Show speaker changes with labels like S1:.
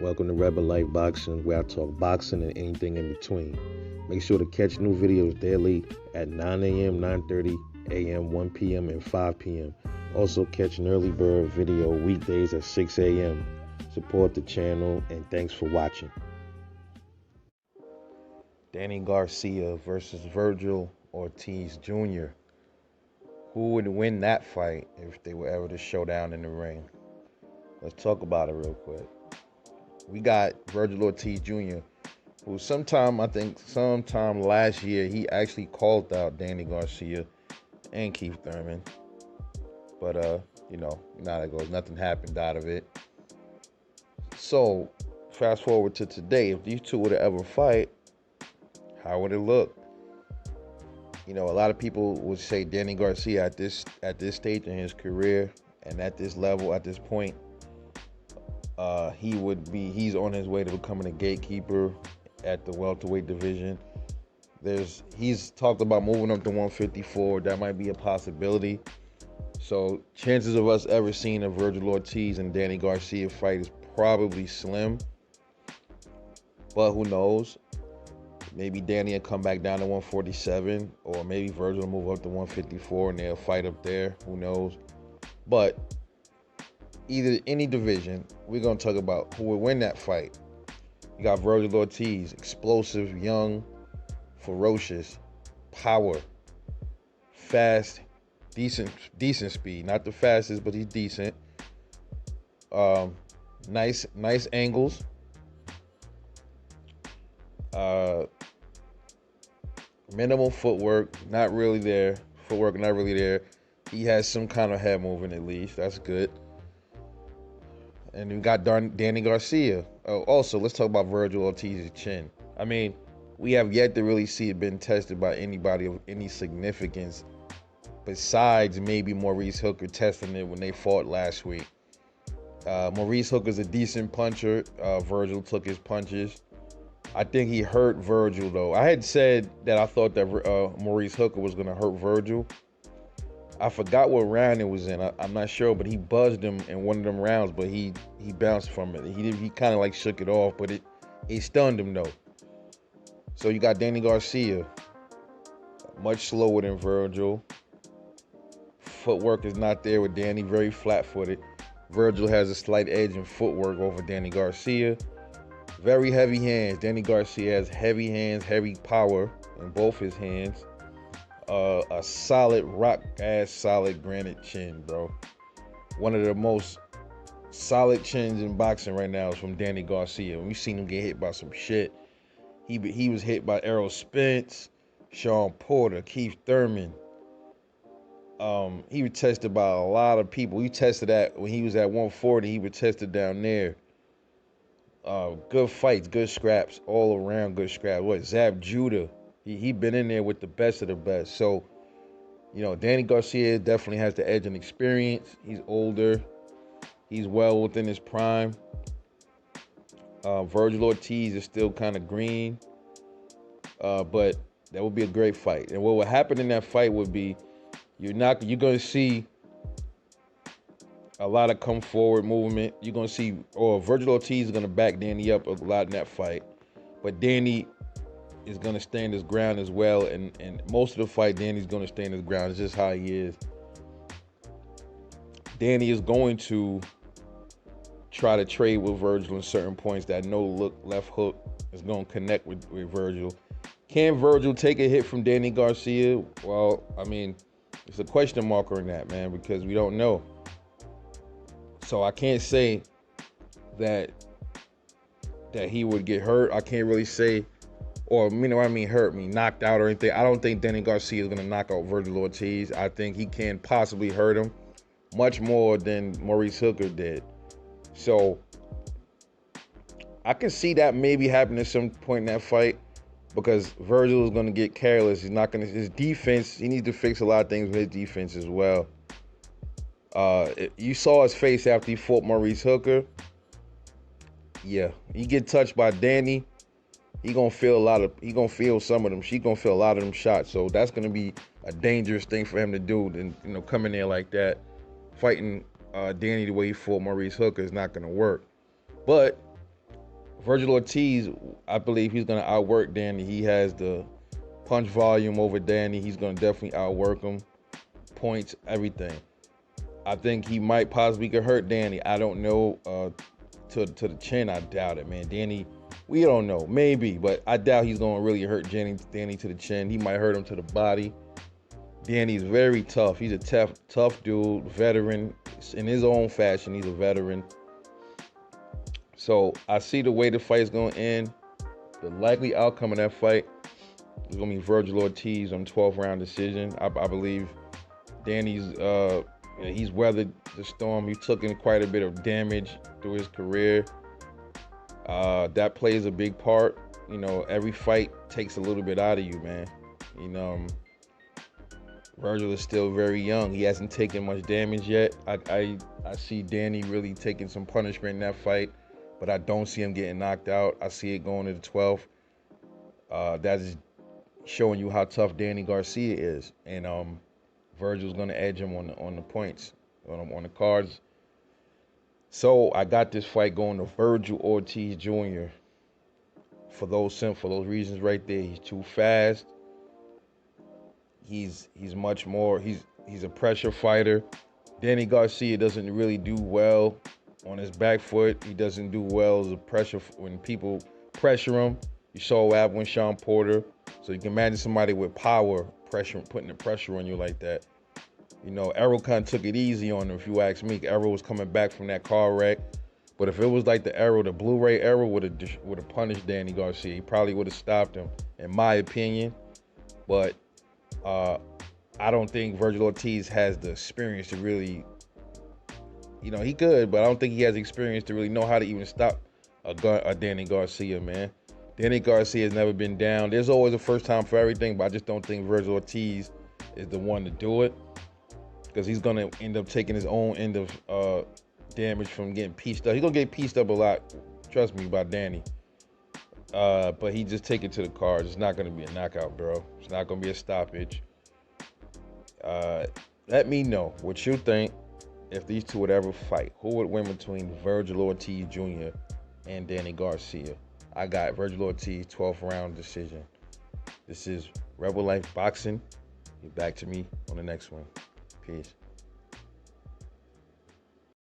S1: Welcome to Rebel Life Boxing, where I talk boxing and anything in between. Make sure to catch new videos daily at 9 a.m., 9:30 a.m., 1 p.m., and 5 p.m. Also catch an early bird video weekdays at 6 a.m. Support the channel, and thanks for watching. Danny Garcia versus Vergil Ortiz Jr. Who would win that fight if they were ever to show down in the ring? Let's talk about it real quick. We got Vergil Ortiz Jr., who sometime last year, he actually called out Danny Garcia and Keith Thurman. But, you know how it goes. Nothing happened out of it. So, fast forward to today. If these two were to ever fight, how would it look? You know, a lot of people would say Danny Garcia at this stage in his career and at this level, at this point, he's on his way to becoming a gatekeeper at the welterweight division. He's talked about moving up to 154. That might be a possibility. So chances of us ever seeing a Vergil Ortiz and Danny Garcia fight is probably slim. But who knows? Maybe Danny will come back down to 147, or maybe Vergil will move up to 154 and they'll fight up there. Who knows? But either any division, we're going to talk about who will win that fight. You got Vergil Ortiz, explosive, young, ferocious, power, fast, decent speed. Not the fastest, but he's decent. Nice angles. Minimal footwork, not really there. He has some kind of head movement at least. That's good. And we got Danny Garcia. Also, let's talk about Vergil Ortiz's chin. I mean, we have yet to really see it been tested by anybody of any significance besides maybe Maurice Hooker testing it when they fought last week. Maurice Hooker's a decent puncher. Vergil took his punches. I think he hurt Vergil, though. I had said that I thought that Maurice Hooker was going to hurt Vergil. I forgot what round it was in. I'm not sure, but he buzzed him in one of them rounds, but he bounced from it. He kind of like shook it off, but it stunned him, though. So you got Danny Garcia, much slower than Vergil. Footwork is not there with Danny, very flat-footed. Vergil has a slight edge in footwork over Danny Garcia. Very heavy hands. Danny Garcia has heavy hands, heavy power in both his hands. A solid solid granite chin, bro. One of the most solid chins in boxing right now is from Danny Garcia. We've seen him get hit by some shit. He was hit by Errol Spence, Sean Porter, Keith Thurman. He was tested by a lot of people. He tested that when he was at 140. He was tested down there. Good fights, good scraps, all around good scraps. Zab Judah, he been in there with the best of the best. So, you know, Danny Garcia definitely has the edge in experience. He's older. He's well within his prime. Vergil Ortiz is still kind of green. But that would be a great fight. And what would happen in that fight would be you're going to see a lot of come forward movement. You're going to see, Vergil Ortiz is going to back Danny up a lot in that fight. But Danny is going to stand his ground as well. And most of the fight, Danny's going to stand his ground. It's just how he is. Danny is going to try to trade with Vergil in certain points. That no-look left hook is going to connect with Vergil. Can Vergil take a hit from Danny Garcia? Well, I mean, it's a question mark on that, man, because we don't know. So I can't say that he would get hurt. I can't really say, hurt, knocked out or anything. I don't think Danny Garcia is going to knock out Vergil Ortiz. I think he can possibly hurt him much more than Maurice Hooker did. So I can see that maybe happen at some point in that fight because Vergil is going to get careless. His defense, he needs to fix a lot of things with his defense as well. You saw his face after he fought Maurice Hooker. Yeah, he get touched by Danny, he gonna feel some of them. She gonna feel a lot of them shots. So that's gonna be a dangerous thing for him to do. And come in there like that, fighting Danny the way he fought Maurice Hooker is not gonna work. But Vergil Ortiz, I believe he's gonna outwork Danny. He has the punch volume over Danny. He's gonna definitely outwork him. Points, everything. I think he might possibly could hurt Danny. I don't know. To the chin, I doubt it, man. Danny, we don't know. Maybe, but I doubt he's gonna really hurt Danny to the chin. He might hurt him to the body. Danny's very tough. He's a tough dude, veteran in his own fashion. He's a veteran. So I see the way the fight is going to end. The likely outcome of that fight is going to be Vergil Ortiz on 12th round decision. I believe Danny's he's weathered the storm. He took in quite a bit of damage through his career. That plays a big part. You know, every fight takes a little bit out of you, man. You know, Vergil is still very young. He hasn't taken much damage yet. I see Danny really taking some punishment in that fight, but I don't see him getting knocked out. I see it going to the 12th. That is showing you how tough Danny Garcia is, and Vergil's going to edge him on the points, on the cards. So I got this fight going to Vergil Ortiz Jr. for those reasons right there. He's too fast. He's much more. He's a pressure fighter. Danny Garcia doesn't really do well on his back foot. He doesn't do well as a pressure when people pressure him. You saw what happened with Sean Porter. So you can imagine somebody with power putting the pressure on you like that. You know, Errol kind of took it easy on him, if you ask me. Errol was coming back from that car wreck. But if it was like the Blu-ray Errol would have punished Danny Garcia. He probably would have stopped him, in my opinion. But I don't think Vergil Ortiz has the experience to really, you know, he could, but I don't think he has experience to really know how to even stop a Danny Garcia, man. Danny Garcia has never been down. There's always a first time for everything, but I just don't think Vergil Ortiz is the one to do it, because he's going to end up taking his own end of damage from getting pieced up. He's going to get pieced up a lot, trust me, by Danny. But he just take it to the cards. It's not going to be a knockout, bro. It's not going to be a stoppage. Let me know what you think if these two would ever fight. Who would win between Vergil Ortiz Jr. and Danny Garcia? I got Vergil Ortiz 12th round decision. This is Rebel Life Boxing. Get back to me on the next one. Peace.